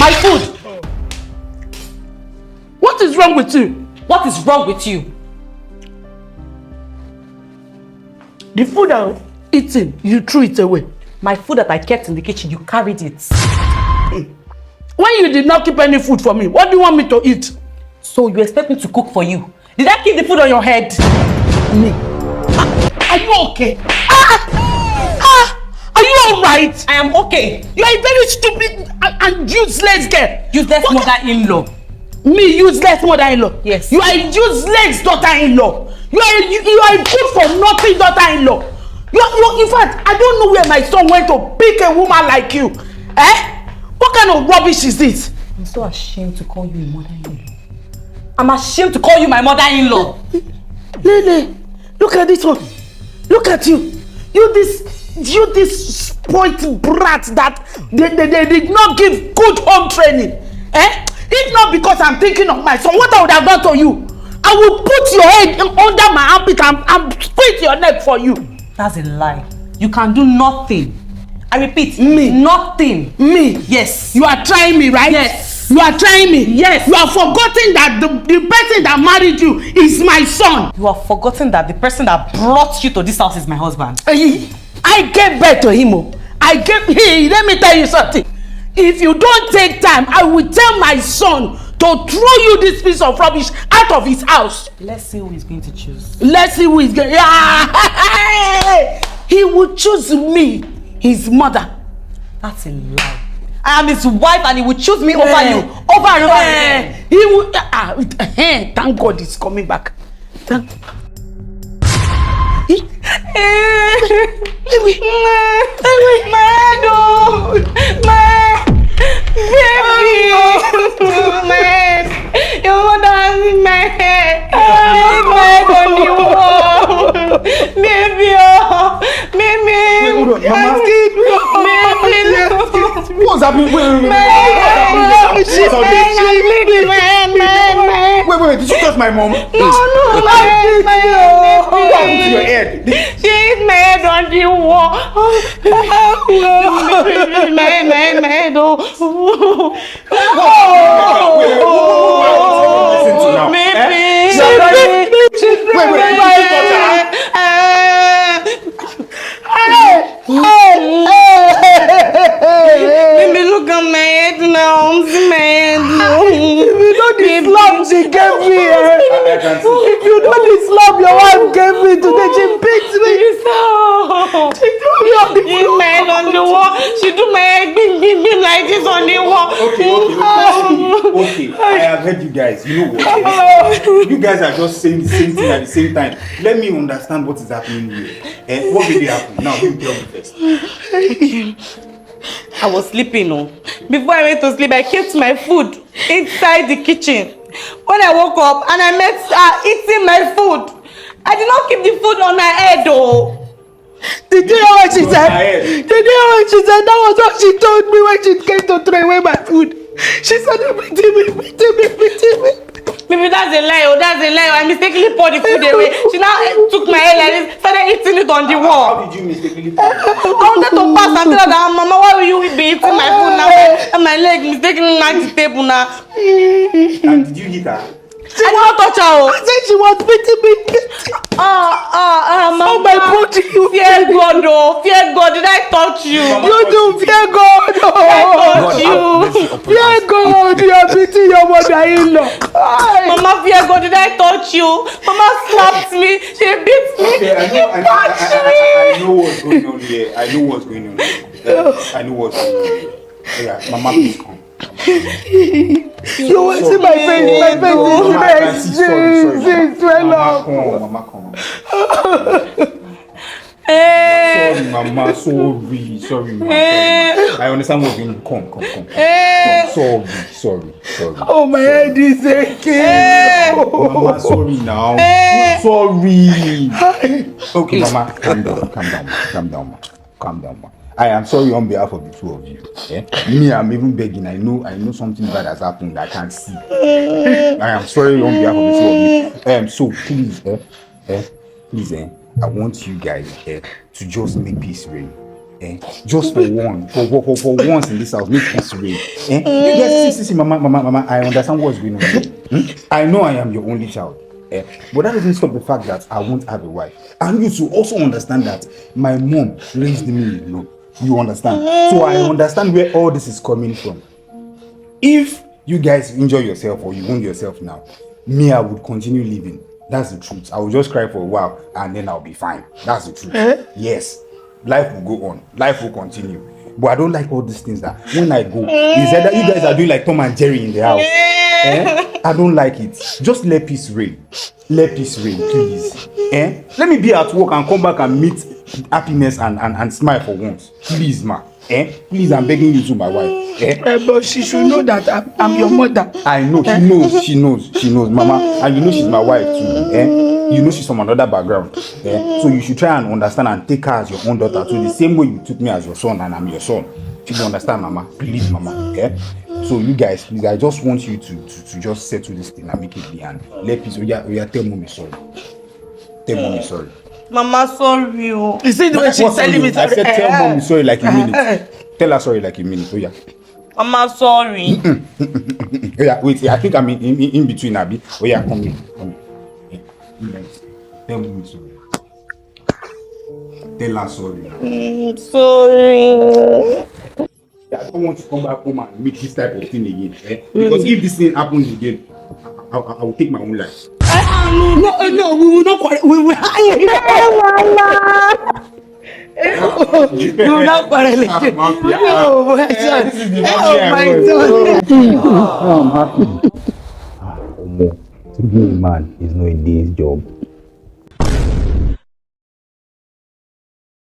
My food! What is wrong with you? What is wrong with you? The food I'm eating, you threw it away. My food that I kept in the kitchen, you carried it. When you did not keep any food for me, what do you want me to eat? So you expect me to cook for you? Did I keep the food on your head? Me? Are you okay? Are you alright? I am okay. You are a very stupid and useless girl. Useless mother-in-law. Me, useless mother-in-law? Yes. You are a useless daughter-in-law. You are a good for nothing daughter-in-law. In fact, I don't know where my son went to pick a woman like you. Eh? What kind of rubbish is this? I'm so ashamed to call you a mother-in-law. I'm ashamed to call you my mother-in-law. Lele, look at this one. Look at you. You this spoiled brat that they did not give good home training. Eh? If not because I'm thinking of my son, what I would have done to you? I would put your head under my armpit and split your neck for you. That's a lie. You can do nothing. I repeat, me. Nothing. Me? Yes. You are trying me, right? Yes. You are trying me? Yes. You are forgetting that the person that married you is my son. You are forgetting that the person that brought you to this house is my husband. I gave birth to him. Hey, let me tell you something. If you don't take time, I will tell my son to throw you this piece of rubbish out of his house. Let's see who he's going to choose. Let's see who is going. Yeah. He will choose me, his mother. That's a lie. I am his wife and he will choose me over you. Over and over again. He will. Thank God he's coming back. Your mother has in my head. On the wall. Baby, Wait, hold on, Mama. What's happening? Wait, did you touch my mom? No, What happened to your head? she hit my head on the wall. My head. Baby, look at my head now. You know the slap she gave me. If you know the slap your wife gave me today, she beat me. She threw me on the floor. My head on the wall. She do my head bing like this on the wall. Okay. I have heard you guys. You know what? You guys are just saying the same thing at the same time. Let me understand what is happening here. What really happened? Now you tell me first. I was sleeping. Before I went to sleep, I kept my food inside the kitchen. When I woke up and I met her eating my food, I did not keep the food on my head though. Did you hear what she said? Did you hear what she said? That was what she told me when she came to throw away my food. She said, beating me. Maybe that's a lie. That's a lie. I mistakenly poured the food away. She now took my head like this, started eating it on the wall. How did you mistakenly pour it? I wanted to pass and tell her that, Mama, why will you be eating my food now? And my leg mistakenly knocked the table now. And did you hit her? I did not touch her. I said she was beating me. Mama. Oh my body. Fear God, though. Fear God. Did I touch you? You do fear God. Fear God. You are beating your mother-in-law. Mama, fear God. Did I touch you? Mama slapped me. She beat me. Okay, I know what's going on here. I know what's going on here. Yeah, Mama, please come. You want to see my face? My face is red. Mama, come. Sorry, Mama. Sorry, Mama. I understand what's going on. Come. Sorry. Oh, my head is aching. Mama, sorry now. Sorry. Okay, Mama, calm down. I am sorry on behalf of the two of you. Me, I'm even begging. I know something bad has happened that I can't see. I am sorry on behalf of the two of you. So please, I want you guys to just make peace reign. Just for once in this house, make peace reign. You guys see, mama, I understand what's going on. I know I am your only child. But that doesn't stop the fact that I won't have a wife. And you to also understand that my mom raised me alone. You understand? So I understand where all this is coming from. If you guys enjoy yourself or you wound yourself now, me, I would continue living. That's the truth. I will just cry for a while and then I'll be fine. That's the truth. Yes. Life will go on. Life will continue. But I don't like all these things that when I go, is that you guys are doing like Tom and Jerry in the house. I don't like it. Just let peace reign. Let peace reign, please. Let me be at work and come back and meet happiness and smile for once. Please, ma. Please, I'm begging you to my wife. But she should know that I'm your mother. I know, she knows, mama. And you know she's my wife too. You know she's from another background. So you should try and understand and take her as your own daughter. So the same way you took me as your son and I'm your son. You understand, mama? Please, mama. So you guys, please, I just want you to just settle this thing amicably and let peace. Tell mommy sorry. Tell mommy sorry. Mama, sorry. You see the way she's telling me sorry? I said tell mommy sorry like a minute. Tell her sorry like a minute. Oh yeah. Mama, sorry. Oh yeah, wait. I think I'm in between, Abby. Oh yeah, come here. Tell mommy sorry. Tell her sorry. Sorry. I don't want to come back home and meet this type of thing again. Because if this thing happens again, I will take my own life. No, we will not quarrel. We will. Mama. We will not quarrel again. Oh my son. To be a man is not a day's job.